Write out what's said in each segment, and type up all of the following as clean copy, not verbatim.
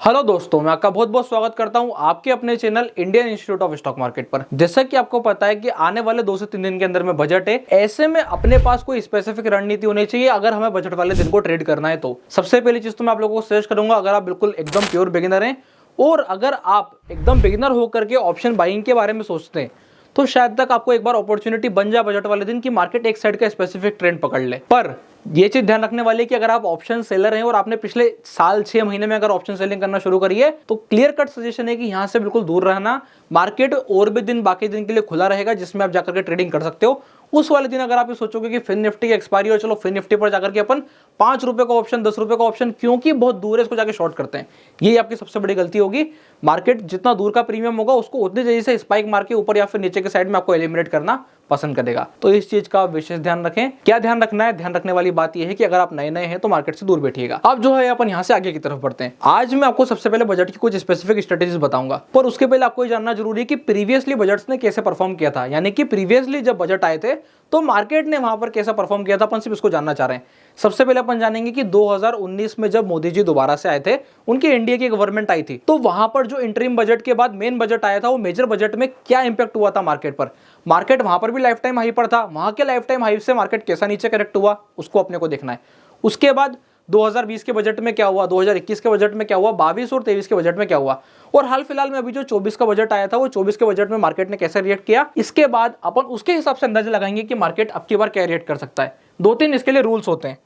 Hello दोस्तों, मैं आपका बहुत बहुत स्वागत करता हूं आपके अपने channel Indian institute of stock market पर। जैसा कि आपको पता है कि आने वाले 2 से 3 दिन के अंदर में बजट है। ऐसे में अपने पास कोई स्पेसिफिक रणनीति होनी चाहिए अगर हमें बजट वाले दिन को ट्रेड करना है। तो सबसे पहली चीज तो मैं आप लोगों को सजेस्ट करूंगा, अगर आप बिल्कुल एकदम प्योर बिगिनर हैं और अगर आप एकदम बिगिनर होकर के ऑप्शन बाइंग के बारे में सोचते हैं तो शायद तक आपको एक बार अपॉर्चुनिटी बन जाए बजट वाले दिन की मार्केट एक साइड का स्पेसिफिक ट्रेंड पकड़ ले। पर ये चीज ध्यान रखने वाली कि अगर आप ऑप्शन सेलर हैं और आपने पिछले साल 6 महीने में अगर ऑप्शन सेलिंग करना शुरू करी है तो क्लियर कट सजेशन है कि यहां से बिल्कुल दूर रहना। मार्केट और भी दिन बाकी दिन के लिए खुला रहेगा जिसमें आप जाकर के ट्रेडिंग कर सकते हो। उस वाले दिन अगर आप ये सोचोगे कि फिन निफ्टी की एक्सपायरी हो, चलो फिन निफ्टी पर जाकर के अपन 5 रुपए का ऑप्शन 10 रुपए का ऑप्शन क्योंकि बहुत दूर है इसको जाके शॉर्ट करते हैं, ये आपकी सबसे बड़ी गलती होगी। मार्केट जितना दूर का प्रीमियम होगा उसको उतनी तेजी से स्पाइक मार के ऊपर या फिर नीचे के साइड में आपको एलिमिनेट करना पसंद करेगा। तो इस चीज का विशेष ध्यान रखें। क्या ध्यान रखना है? ध्यान रखने वाली बात यह है कि अगर आप नए नए हैं तो मार्केट से दूर बैठिएगा। अब जो है अपन यहाँ से आगे की तरफ बढ़ते हैं। आज मैं आपको सबसे पहले बजट की कुछ स्पेसिफिक स्ट्रेटेजीज बताऊंगा, पर उसके पहले आपको ये जानना जरूरी है कि प्रीवियसली बजट्स ने कैसे परफॉर्म किया था। यानी कि प्रीवियसली जब बजट आए थे तो मार्केट ने वहां पर कैसा परफॉर्म किया था, अपन सिर्फ इसको जानना चाह रहे हैं। सबसे पहले अपन जानेंगे कि 2019 में जब मोदी जी दोबारा से आए थे, उनकी एनडीए की गवर्नमेंट आई थी, तो वहां पर जो इंटरिम बजट के बाद मेन बजट आया था वो मेजर बजट में क्या इंपैक्ट हुआ था मार्केट पर। मार्केट वहां पर भी लाइफ टाइम हाई पर था, वहां के लाइफ टाइम हाई से मार्केट कैसा नीचे करेक्ट हुआ उसको अपने को देखना है। उसके बाद 2020 के बजट में क्या हुआ, 2021 के बजट में क्या हुआ, 22 और 23 के बजट में क्या हुआ, और हाल फिलहाल में अभी जो 24 का बजट आया था वो 24 के बजट में मार्केट ने कैसे रिएक्ट किया। इसके बाद अपन उसके हिसाब से अंदाजा लगाएंगे कि मार्केट अब की बार क्या रिएक्ट कर सकता है। 2-3 इसके लिए रूल्स होते हैं।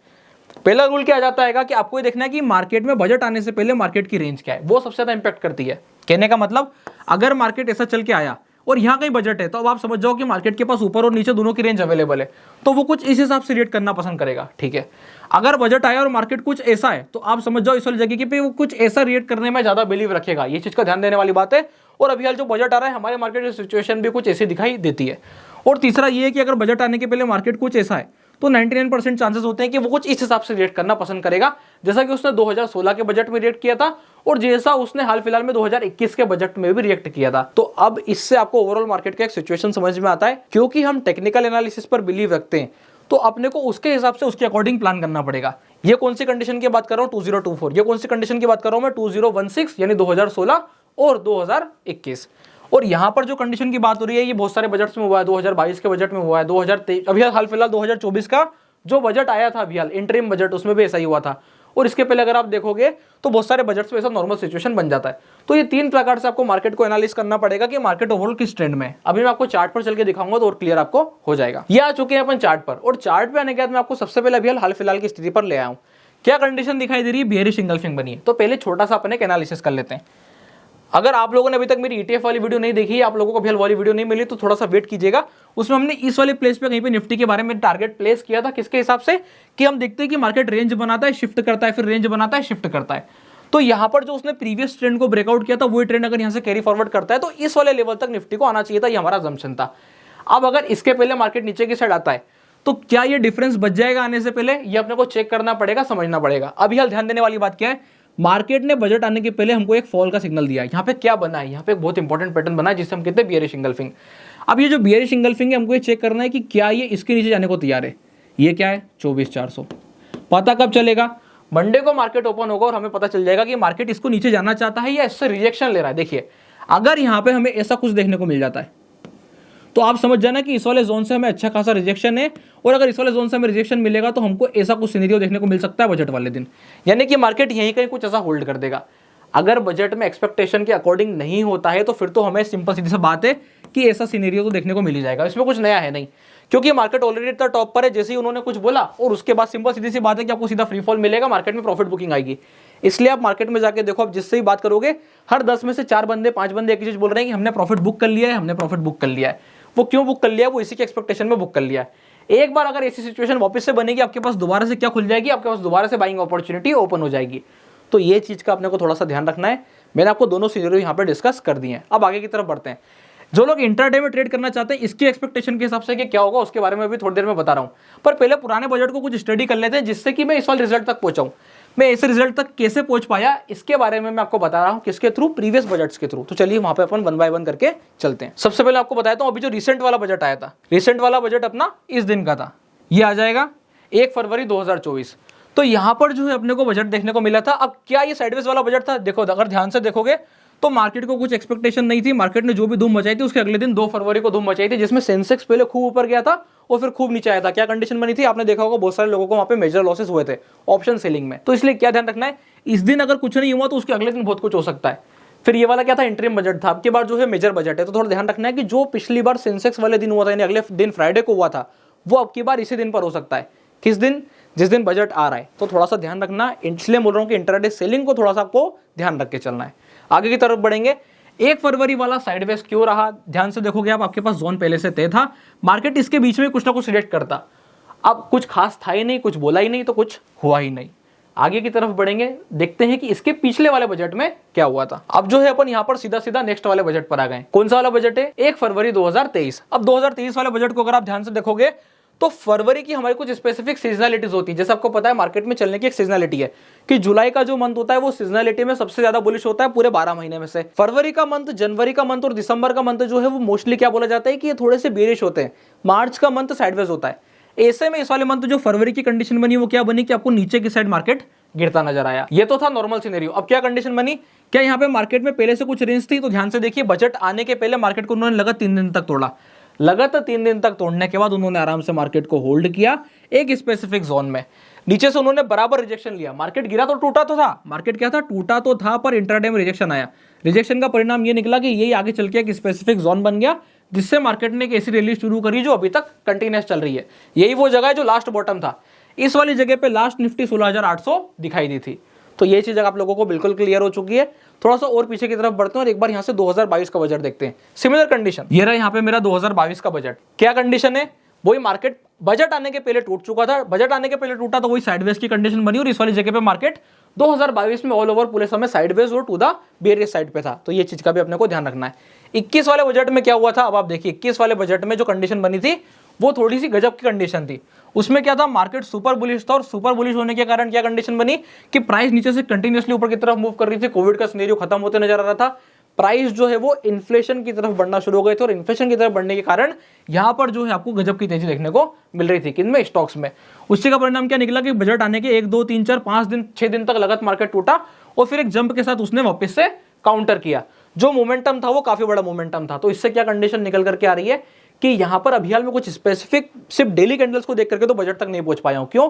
पहला रूल क्या आ जाता है कि आपको ये देखना है कि मार्केट में बजट आने से पहले मार्केट की रेंज क्या है, वो सबसे ज्यादा इंपैक्ट करती है। कहने का मतलब अगर मार्केट ऐसा चल के आया और यहाँ कहीं बजट है तो अब आप समझ जाओ कि मार्केट के पास ऊपर और नीचे दोनों की रेंज अवेलेबल है, तो वो कुछ इस हिसाब से रिएक्ट करना पसंद करेगा। ठीक है, अगर बजट आया और मार्केट कुछ ऐसा है तो आप समझ जाओ इस वाली जगह पे वो कुछ ऐसा रिएक्ट करने में ज्यादा बिलीव रखेगा। ये चीज का ध्यान देने वाली बात है। और अभी हाल जो बजट आ रहा है हमारे मार्केट की सिचुएशन भी कुछ ऐसी दिखाई देती है। और तीसरा ये है कि अगर बजट आने के पहले मार्केट कुछ ऐसा है तो 99% चांसेस होते हैं कि वो कुछ इस हिसाब से रिएक्ट करना पसंद करेगा, जैसा कि उसने 2016 के बजट में रिएक्ट किया था और जैसा उसने हाल फिलहाल में 2021 के बजट में भी रिएक्ट किया था। तो अब इससे आपको ओवरऑल मार्केट का एक सिचुएशन समझ में आता है। क्योंकि हम टेक्निकल एनालिसिस पर बिलीव रखते हैं तो अपने को उसके हिसाब से उसके अकॉर्डिंग प्लान करना पड़ेगा। ये कौन सी कंडीशन की बात कर रहा हूं? 2024। ये कौन सी कंडीशन की बात कर रहा हूं मैं? 2016 यानी 2016 और 2021। और यहां पर जो कंडीशन की बात हो रही है ये बहुत सारे बजट्स में हुआ है। 2022 के बजट में हुआ है, 2023 अभी हाल फिलहाल 2024 का जो बजट आया था अभी हाल इंटरिम बजट, उसमें भी ऐसा ही हुआ था। और इसके पहले अगर आप देखोगे तो बहुत सारे बजट्स में ऐसा नॉर्मल सिचुएशन बन जाता है। तो ये 3 प्रकार से आपको मार्केट को एनालिसिस करना पड़ेगा कि मार्केट ओवरऑल किस ट्रेंड में है। अभी मैं आपको चार्ट पर चल के दिखाऊंगा तो और क्लियर आपको हो जाएगा। ये आ चुके हैं अपन चार्ट पर, और चार्ट पे आने के बाद मैं आपको सबसे पहले अभी हाल फिलहाल की स्थिति पर ले आया हूं। क्या कंडीशन दिखाई दे रही है? बेयरिश इंगल्फिंग बनी है। तो पहले छोटा सा अपन एक एनालिसिस कर लेते हैं। अगर आप लोगों ने अभी तक मेरी ETF वाली वीडियो नहीं देखी है, आप लोगों को अभी वाली वीडियो नहीं मिली तो थोड़ा सा वेट कीजिएगा। उसमें हमने इस वाले प्लेस पे कहीं पे निफ्टी के बारे में टारगेट प्लेस किया था। किसके हिसाब से? कि हम देखते हैं कि मार्केट रेंज बनाता है, शिफ्ट करता है, फिर रेंज बनाता है, शिफ्ट करता है। तो यहां पर जो उसने प्रीवियस ट्रेंड को ब्रेकआउट किया था वही ट्रेंड अगर यहां से कैरी फॉरवर्ड करता है तो इस वाले लेवल तक निफ्टी को आना चाहिए था, ये हमारा अजम्पशन था। अब अगर इसके पहले मार्केट नीचे की साइड आता है तो क्या ये डिफरेंस बच जाएगा आने से पहले? ये अपने को चेक करना पड़ेगा, समझना पड़ेगा। अभी हाल ध्यान देने वाली बात क्या है, मार्केट ने बजट आने के पहले हमको एक फॉल का सिग्नल दिया। यहाँ पे क्या बना है? यहाँ पे एक बहुत इंपॉर्टेंट पैटर्न बना है जिसे हम कहते हैं बियरिश इंगल्फिंग। अब ये जो बियरिश इंगल्फिंग है हमको ये चेक करना है कि क्या ये इसके नीचे जाने को तैयार है। ये क्या है? 24,400। पता कब चलेगा? मंडे को मार्केट ओपन होगा और हमें पता चल जाएगा कि मार्केट इसको नीचे जाना चाहता है या इससे रिजेक्शन ले रहा है। देखिए, अगर यहाँ पे हमें ऐसा कुछ देखने को मिल जाता है तो आप समझ जाना कि इस वाले जोन से हमें अच्छा खासा रिजेक्शन है, और अगर इस वाले जोन से हमें रिजेक्शन मिलेगा तो हमको ऐसा कुछ सिनेरियो देखने को मिल सकता है बजट वाले दिन। यानी कि मार्केट यहीं कहीं कुछ ऐसा होल्ड कर देगा। अगर बजट में एक्सपेक्टेशन के अकॉर्डिंग नहीं होता है तो फिर तो हमें सिंपल सीधी सी बात है कि ऐसा सिनेरियो तो देखने को मिल ही जाएगा। इसमें कुछ नया है नहीं, क्योंकि मार्केट ऑलरेडी इतना टॉप पर है। जैसे ही उन्होंने कुछ बोला और उसके बाद सिंपल सीधी सी बात है कि आपको सीधा फ्री फॉल मिलेगा, मार्केट में प्रॉफिट बुकिंग आएगी। इसलिए आप मार्केट में जाके देखो, आप जिससे ही बात करोगे हर 10 में से 4 बंदे 5 बंदे एक चीज बोल रहे हैं कि हमने प्रॉफिट बुक कर लिया है, हमने प्रॉफिट बुक कर लिया है। वो क्यों बुक कर लिया? वो इसी के एक्सपेक्टेशन में बुक कर लिया है। एक बार अगर ऐसी सिचुएशन वापस से बनेगी, आपके पास दोबारा से क्या खुल जाएगी? आपके पास दोबारा से बाइंग अपॉर्चुनिटी ओपन हो जाएगी। तो ये चीज का अपने को थोड़ा सा ध्यान रखना है। मैंने आपको दोनों सिनेरियो यहाँ पे डिस्कस कर दिए हैं। अब आगे की तरफ बढ़ते हैं। जो लोग इंट्राडे में ट्रेड करना चाहते हैं इसकी एक्सपेक्टेशन के हिसाब से कि क्या होगा उसके बारे में भी थोड़ी देर में बता रहा हूँ, पर पहले पुराने बजट को कुछ स्टडी कर लेते हैं जिससे कि मैं इस वाले रिजल्ट तक पहुंचाऊं। मैं ऐसे रिजल्ट तक कैसे पहुंच पाया इसके बारे में मैं आपको बता रहा हूं। किसके थ्रू? प्रीवियस बजट्स के थ्रू। तो चलिए वहां पे अपन 1 बाय 1 करके चलते हैं। सबसे पहले आपको बताता हूं, अभी जो रिसेंट वाला बजट आया था, रिसेंट वाला बजट अपना इस दिन का था। ये आ जाएगा 1 फरवरी 2024। तो यहाँ पर जो है अपने को बजट देखने को मिला था। अब क्या ये साइडवेज वाला बजट था? देखो, अगर ध्यान से देखोगे तो मार्केट को कुछ एक्सपेक्टेशन नहीं थी। मार्केट ने जो भी धूम मचाई थी उसके अगले दिन 2 फरवरी को धूम मचाई थी, जिसमें सेंसेक्स पहले खूब ऊपर गया था और फिर खूब नीचे आया था। क्या कंडीशन बनी थी? आपने देखा होगा बहुत सारे लोगों को वहां पे मेजर लॉसेस हुए थे ऑप्शन सेलिंग में। तो इसलिए क्या ध्यान रखना है, इस दिन अगर कुछ नहीं हुआ तो उसके अगले दिन बहुत कुछ हो सकता है। फिर ये वाला क्या था? इंटरिम बजट था। अब की बार जो है मेजर बजट है, तो थोड़ा ध्यान रखना है कि जो पिछली बार सेंसेक्स वाले दिन हुआ था, यानी अगले दिन फ्राइडे को हुआ था, वो अब की बार इसी दिन पर हो सकता है। किस दिन? जिस दिन बजट आ रहा है। तो थोड़ा सा ध्यान रखना, इसलिए बोल रहा हूं कि इंट्राडे सेलिंग को थोड़ा सा आपको ध्यान रख के चलना है। आगे की तरफ बढ़ेंगे। 1 फरवरी वाला साइडवेज क्यों रहा? ध्यान से देखोगे आप, आपके पास जोन पहले से तय था, मार्केट इसके बीच में कुछ ना कुछ सिलेक्ट करता। अब कुछ खास था ही नहीं, कुछ बोला ही नहीं, तो कुछ हुआ ही नहीं। आगे की तरफ बढ़ेंगे, देखते हैं कि इसके पिछले वाले बजट में क्या हुआ था। अब जो है अपन यहाँ पर सीधा सीधा नेक्स्ट वाले बजट पर आ गए। कौन सा वाला बजट है? 1 फरवरी 2023। अब 2023 वाले बजट को अगर आप ध्यान से देखोगे तो फरवरी की हमारी कुछ स्पेसिफिक सीजनलिटीज होती है। जैसे आपको पता है मार्केट में चलने की एक सीजनलिटी है कि जुलाई का जो मंथ होता है वो सीजनलिटी में सबसे ज्यादा बुलिश होता है पूरे 12 महीने में से। फरवरी का मंथ, जनवरी का मंथ और दिसंबर का मंथ जो है वो मोस्टली क्या बोला जाता है कि ये थोड़े से बेरिश होते हैं। मार्च का मंथ साइडवेज होता है। ऐसे में इस वाले मंथ जो फरवरी की कंडीशन बनी वो क्या बनी कि आपको नीचे की साइड मार्केट गिरता नजर आया। ये तो था नॉर्मल सिनेरियो। अब क्या कंडीशन बनी? क्या यहाँ पे मार्केट में पहले से कुछ रेंज थी? तो ध्यान से देखिए, बजट आने के पहले मार्केट को उन्होंने लगातार 3 दिन तक तोड़ा। लगातार 3 दिन तक तोड़ने के बाद उन्होंने आराम से मार्केट को होल्ड किया एक स्पेसिफिक जोन में। नीचे से उन्होंने बराबर रिजेक्शन लिया। मार्केट गिरा तो टूटा तो था, मार्केट क्या था? टूटा तो था, पर इंट्राडे में रिजेक्शन आया। रिजेक्शन का परिणाम ये निकला कि यही आगे चल के एक स्पेसिफिक जोन बन गया, जिससे मार्केट ने एक ऐसी रैली शुरू करी जो अभी तक कंटिन्यूस चल रही है। यही वो जगह है जो लास्ट बॉटम था। इस वाली जगह पे लास्ट निफ्टी 16,800 दिखाई दी थी। तो ये चीज आप लोगों को बिल्कुल क्लियर हो चुकी है। थोड़ा सा और पीछे की तरफ बढ़ते हैं और एक बार यहाँ से 2022 का बजट देखते हैं। सिमिलर कंडीशन, ये रहा यहाँ पे मेरा 2022 का बजट। क्या कंडीशन है? वही मार्केट बजट आने के पहले टूट चुका था। बजट आने के पहले टूटा तो वही साइडवेज की कंडीशन बनी और इस वाली जगह पे मार्केट 2022 में ऑल ओवर पूरे समय साइडवेज और टू द बेरियस साइड पे था। तो ये चीज का भी अपने को ध्यान रखना है। 21 वाले बजट में क्या हुआ था? अब आप देखिए, 21 वाले बजट में जो कंडीशन बनी थी वो थोड़ी सी गजब की कंडीशन थी। उसमें क्या था? मार्केट सुपर बुलिश था और सुपर बुलिश होने के कारण क्या कंडीशन बनी कि प्राइस नीचे से कंटिन्यूअसली ऊपर की तरफ मूव कर रही थी। कोविड का सिनेरियो खत्म होते नजर आ रहा था। प्राइस जो है वो इन्फ्लेशन की तरफ बढ़ना शुरू हो गए थे और इन्फ्लेशन की तरफ बढ़ने के कारण यहां पर जो है आपको गजब की तेजी देखने को मिल रही थी। किनमें? स्टॉक्स में। उसी का परिणाम क्या निकला कि बजट आने के 1, 2, 3, 4, 5 दिन, 6 दिन तक लगातार मार्केट टूटा और फिर एक जंप के साथ उसने वापस से काउंटर किया। जो मोमेंटम था वो काफी बड़ा मोमेंटम था। तो इससे क्या कंडीशन निकल करके आ रही है कि यहां पर अभी हाल में कुछ स्पेसिफिक सिर्फ डेली कैंडल्स को देख करके तो बजट तक नहीं पहुंच पाया हूं। क्यों?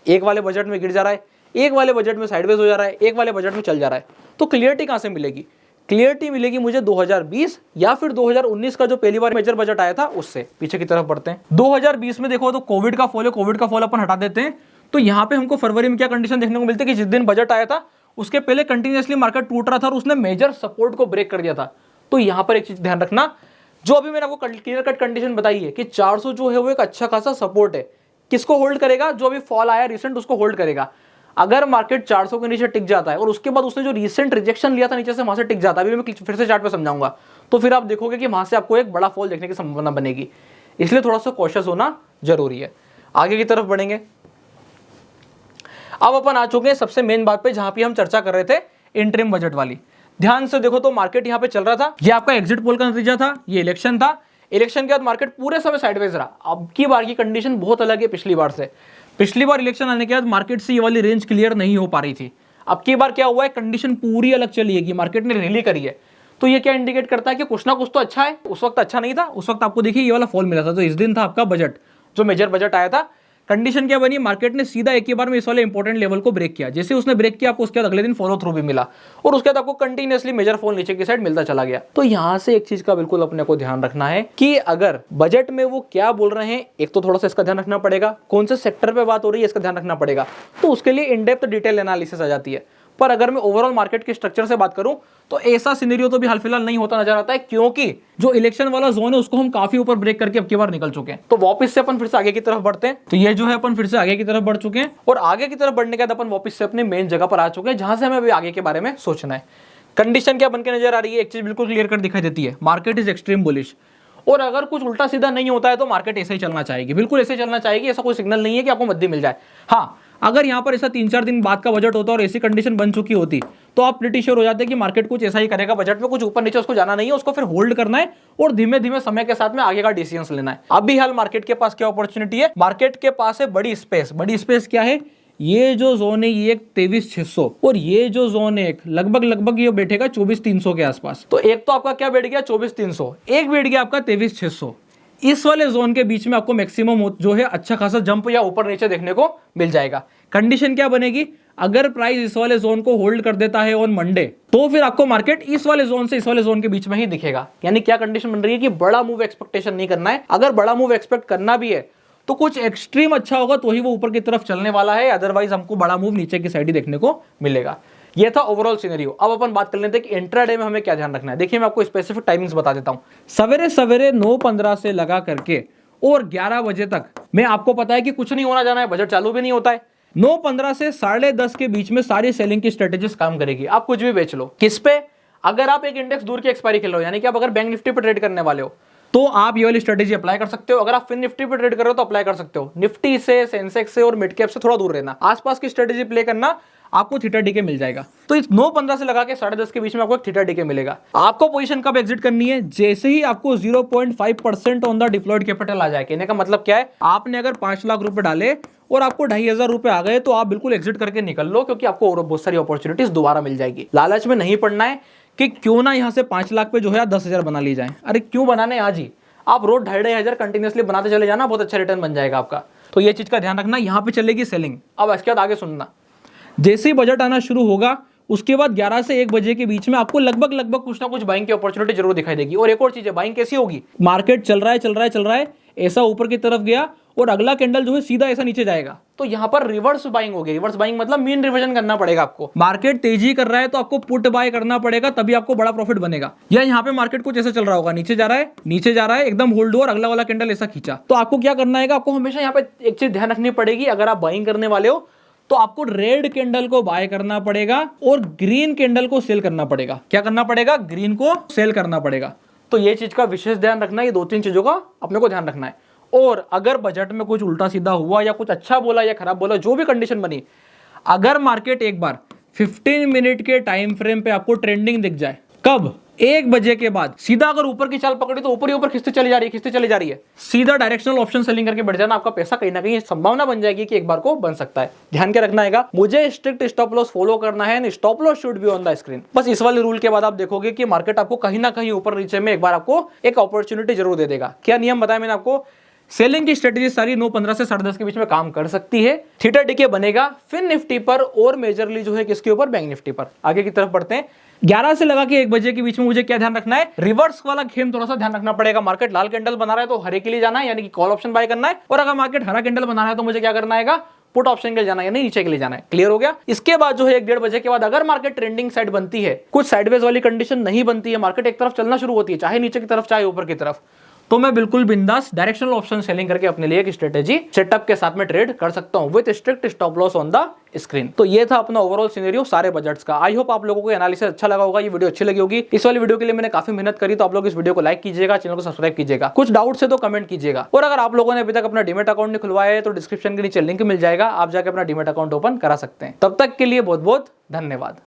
एक वाले बजट में गिर जा रहा है, एक वाले बजट में साइडवेज हो जा रहा है, एक वाले बजट में चल जा रहा है। तो क्लियरिटी कहां से मिलेगी? क्लियरिटी मिलेगी मुझे 2020 या फिर 2019 का जो पहली बार मेजर बजट आया था उससे। पीछे की तरफ बढ़ते हैं। 2020 में देखो तो कोविड का फॉल है, कोविड का फॉल अपन हटा देते हैं। तो यहाँ पे हमको फरवरी में क्या कंडीशन देखने को मिलती है कि जिस दिन बजट आया था उसके पहले कंटिन्यूअसली मार्केट टूट रहा था और उसने मेजर सपोर्ट को ब्रेक कर दिया था। तो यहाँ पर एक चीज ध्यान रखना, जो अभी मैंने आपको क्लियर कट कंडीशन बताई है कि 400 जो है वो एक अच्छा खासा सपोर्ट है। किसको होल्ड करेगा? जो अभी फॉल आया रिसेंट उसको होल्ड करेगा। अगर मार्केट 400 के नीचे टिक जाता है और उसके बाद उसने जो रिसेंट रिजेक्शन लिया था नीचे से वहां से टिक जाता है, अभी मैं फिर से चार्ट पे समझाऊंगा, तो फिर आप देखोगे कि वहां से आपको एक बड़ा फॉल देखने की संभावना बनेगी। इसलिए थोड़ा सा कॉशियस होना जरूरी है। आगे की तरफ बढ़ेंगे। अब अपन आ चुके हैं सबसे मेन बात पे, जहां पे हम चर्चा कर रहे थे इंटरिम बजट वाली। ध्यान से देखो तो मार्केट यहां पे चल रहा था। ये आपका एग्जिट पोल का नतीजा था, ये इलेक्शन था। इलेक्शन के बाद मार्केट पूरे समय साइडवेज रहा। अब की बार की कंडीशन बहुत अलग है पिछली बार से। पिछली बार इलेक्शन आने के बाद मार्केट से ये वाली रेंज क्लियर नहीं हो पा रही थी। अब की बार क्या हुआ है? कंडीशन पूरी अलग चली है कि मार्केट ने रैली करी है। तो ये क्या इंडिकेट करता है कि कुछ ना कुछ तो अच्छा है। उस वक्त अच्छा नहीं था, उस वक्त आपको देखिए ये वाला फॉल मिला था। तो इस दिन था आपका बजट, जो मेजर बजट आया था। कंडीशन क्या बनी? मार्केट ने सीधा एक ही बार में इस वाले इंपॉर्टेंट लेवल को ब्रेक किया। जैसे उसने ब्रेक किया, आपको उसके बाद अगले दिन फॉलो थ्रू भी मिला और उसके बाद आपको कंटिन्यूअसली मेजर फॉल नीचे की साइड मिलता चला गया। तो यहां से एक चीज का बिल्कुल अपने को ध्यान रखना है कि अगर बजट में वो क्या बोल रहे हैं, एक तो थोड़ा सा इसका ध्यान रखना पड़ेगा, कौन से सेक्टर पे बात हो रही है इसका ध्यान रखना पड़ेगा। तो उसके लिए इन डेप्थ डिटेल एनालिसिस आ जाती है। पर अगर मैं ओवरऑल मार्केट के स्ट्रक्चर से बात करूं तो ऐसा सिनेरियो तो भी हाल फिलहाल नहीं होता नजर आता है, क्योंकि जो इलेक्शन वाला जोन है उसको हम काफी ऊपर ब्रेक करके अब की बार निकल चुके हैं। तो वापस से अपन फिर से आगे की तरफ बढ़ते हैं। तो ये जो है अपन फिर से आगे की तरफ बढ़ चुके हैं और आगे की तरफ बढ़ने के बाद अपन वापस से अपने मेन जगह पर आ चुके हैं, जहां से हमें अभी आगे के बारे में सोचना है। कंडीशन क्या बनकर नजर आ रही है? एक चीज बिल्कुल क्लियर कर दिखाई देती है, मार्केट इज एक्सट्रीम बुलिश। और अगर कुछ उल्टा सीधा नहीं होता है तो मार्केट ऐसे ही चलना चाहेगी, बिल्कुल ऐसे चलना चाहेगी। ऐसा कोई सिग्नल नहीं है कि आपको मध्य मिल जाए। हाँ, अगर यहाँ पर ऐसा 3-4 दिन बाद का बजट होता और ऐसी कंडीशन बन चुकी होती तो आप प्रीटी श्योर हो जाते कि मार्केट कुछ ऐसा ही करेगा। बजट में कुछ ऊपर नीचे उसको जाना नहीं है, उसको फिर होल्ड करना है और धीमे धीमे समय के साथ में आगे का डिसीजन लेना है। अभी हाल मार्केट के पास क्या अपॉर्चुनिटी है? मार्केट के पास है बड़ी स्पेस। बड़ी स्पेस क्या है? ये जो जोन है ये एक 23,600 और ये जो जोन है लगभग ये बैठेगा 24,300 के आसपास। तो एक तो आपका क्या बैठ गया 24,300, एक बैठ गया आपका 23,600। इस वाले जोन के बीच में आपको मैक्सिमम जो है अच्छा खासा जंप या ऊपर नीचे देखने को मिल जाएगा। कंडीशन क्या बनेगी, अगर प्राइस इस वाले जोन को होल्ड कर देता है ऑन मंडे तो फिर आपको मार्केट इस वाले जोन से इस वाले जोन के बीच में ही दिखेगा। यानी क्या कंडीशन बन रही है कि बड़ा मूव एक्सपेक्टेशन नहीं करना है। अगर बड़ा मूव एक्सपेक्ट करना भी है तो कुछ एक्सट्रीम अच्छा होगा तो ही वो ऊपर की तरफ चलने वाला है, अदरवाइज हमको बड़ा मूव नीचे की साइड ही देखने को मिलेगा। ये था ओवरऑल सिनेरियो। अब अपन बात कर लेते हैं कि इंट्राडे में हमें क्या ध्यान रखना है। देखिए मैं आपको स्पेसिफिक टाइमिंग्स बता देता हूं। सवेरे सवेरे 9:15 से लगा करके और 11 बजे तक में आपको पता है कि कुछ नहीं होना जाना है, बजट चालू भी नहीं होता है। 9:15 से 10:30 के बीच में सारी सेलिंग की स्ट्रेटेजीज काम करेगी। आप कुछ भी बेच लो। किस पे, अगर आप एक इंडेक्स दूर की एक्सपायरी खेल रहे हो, यानी कि आप अगर बैंक निफ्टी पर ट्रेड करने वाले हो तो आप ये वाली स्ट्रेटेजी अप्लाई कर सकते हो। अगर आप फिन निफ्टी पे ट्रेड कर रहे हो तो अप्लाई कर सकते हो। निफ्टी से, सेंसेक्स से और मिड कैप से थोड़ा दूर रहना, आसपास की स्ट्रेटेजी प्ले करना, आपको थीटा डीके मिल जाएगा। तो इस 9:15 से लगा के 10:30 के बीच में आपको एक थीटा डीके मिलेगा। आपको पोजीशन कब एग्जिट करनी है, जैसे ही आपको 0.5% ऑन द डिप्लॉयड कैपिटल आ जाए। कहने का मतलब क्या है, आपने अगर 5 लाख रुपए डाले और आपको 2,500 रुपए आ गए तो आप बिल्कुल एग्जिट करके निकल लो, क्योंकि आपको और बहुत सारी अपॉर्चुनिटीज दोबारा मिल जाएगी। लालच में नहीं पड़ना है कि क्यों ना यहां से 5 लाख पे जो है 10,000 बना ली जाए। अरे क्यों बनाने, आज ही आप रोज 2,500 कंटिन्यूसली बनाते चले जाना, बहुत अच्छा रिटर्न बन जाएगा आपका। तो ये चीज का ध्यान रखना। यहां पे चलेगी सेलिंग। अब इसके बाद आगे सुनना, जैसे ही बजट आना शुरू होगा उसके बाद 11 से 1 बजे के बीच में आपको लगभग कुछ ना कुछ बाइंग की अपॉर्चुनिटी जरूर दिखाई देगी। और एक और चीज है, बाइंग कैसी होगी, मार्केट चल रहा है ऐसा ऊपर की तरफ गया और अगला कैंडल जो है सीधा ऐसा नीचे जाएगा, तो यहां पर रिवर्स बाइंग होगी। रिवर्स बाइंग मतलब मीन रिविजन करना पड़ेगा आपको। मार्केट तेजी कर रहा है तो आपको पुट बाय करना पड़ेगा, तभी आपको बड़ा प्रॉफिट बनेगा। या यहां पे मार्केट कुछ ऐसा चल रहा होगा, नीचे जा रहा है एकदम होल्ड और अगला वाला कैंडल ऐसा खींचा, तो आपको क्या करना है, आपको हमेशा यहाँ पे एक चीज ध्यान रखनी पड़ेगी। अगर आप बाइंग करने वाले हो तो आपको रेड कैंडल को बाय करना पड़ेगा और ग्रीन कैंडल को सेल करना पड़ेगा। क्या करना पड़ेगा, ग्रीन को सेल करना पड़ेगा। तो ये चीज का विशेष ध्यान रखना है। ये 2-3 चीजों का अपने को ध्यान रखना है। और अगर बजट में कुछ उल्टा सीधा हुआ या कुछ अच्छा बोला या खराब बोला, जो भी कंडीशन बनी, अगर मार्केट एक बार 15 मिनट के टाइम फ्रेम पे आपको ट्रेंडिंग दिख जाए, कब, 1 बजे के बाद, सीधा अगर ऊपर की चाल पकड़ी तो ऊपर ही ऊपर खिंचते चली जा रही है, सीधा डायरेक्शनल ऑप्शन सेलिंग करके बैठ जाना। आपका पैसा कहीं ना कहीं संभावना बन जाएगी कि एक बार को बन सकता है। ध्यान क्या रखना है, मुझे स्ट्रिक्ट स्टॉप लॉस फॉलो करना है, stop loss should be on the screen. बस इस वाले रूल के बाद आप देखोगे कि मार्केट आपको कहीं ना कहीं ऊपर नीचे में एक बार आपको एक अपॉर्चुनिटी जरूर दे देगा। क्या नियम बताया मैंने आपको, सेलिंग की स्ट्रेटेजी सारी 9:15 से 10:30 के बीच में काम कर सकती है। थीटा डीके बनेगा फिन निफ्टी पर और मेजरली जो है किसके ऊपर, बैंक निफ्टी पर। आगे की तरफ बढ़ते हैं। 11 से लगा के 1 बजे के बीच में मुझे क्या ध्यान रखना है, रिवर्स वाला गेम थोड़ा सा ध्यान रखना पड़ेगा। मार्केट लाल कैंडल बना रहा है तो हरे के लिए जाना है, यानी कि कॉल ऑप्शन बाय करना है। और अगर मार्केट हरा कैंडल बना रहा है तो मुझे क्या करना है, पुट ऑप्शन के लिए जाना है, यानी नीचे के लिए जाना है। क्लियर हो गया। इसके बाद जो है 1-1:30 बजे के बाद अगर मार्केट ट्रेंडिंग साइड बनती है, कुछ साइडवेज वाली कंडीशन नहीं बनती है, मार्केट एक तरफ चलना शुरू होती है, चाहे नीचे की तरफ चाहे ऊपर की तरफ, तो मैं बिल्कुल बिंदास डायरेक्शनल ऑप्शन सेलिंग करके अपने लिए एक स्ट्रेटेजी सेटअप के साथ में ट्रेड कर सकता हूं with strict stop loss on the screen. तो ये था अपना ओवरऑल सिनेरियो सारे बजट्स का। आई होप आप लोगों को एनालिसिस अच्छा लगा होगा, ये वीडियो अच्छी लगी होगी। इस वाली वीडियो के लिए मैंने काफी मेहनत करी, तो आप लोग इस वीडियो को लाइक कीजिएगा, चैनल को सब्सक्राइब कीजिएगा। कुछ डाउट है तो कमेंट कीजिएगा। और अगर आप लोगों ने अभी तक अपना डीमैट अकाउंट नहीं खुलवाया है तो डिस्क्रिप्शन के नीचे लिंक मिल जाएगा, आप जाकर अपना डीमैट अकाउंट ओपन करा सकते हैं। तब तक के लिए बहुत बहुत धन्यवाद।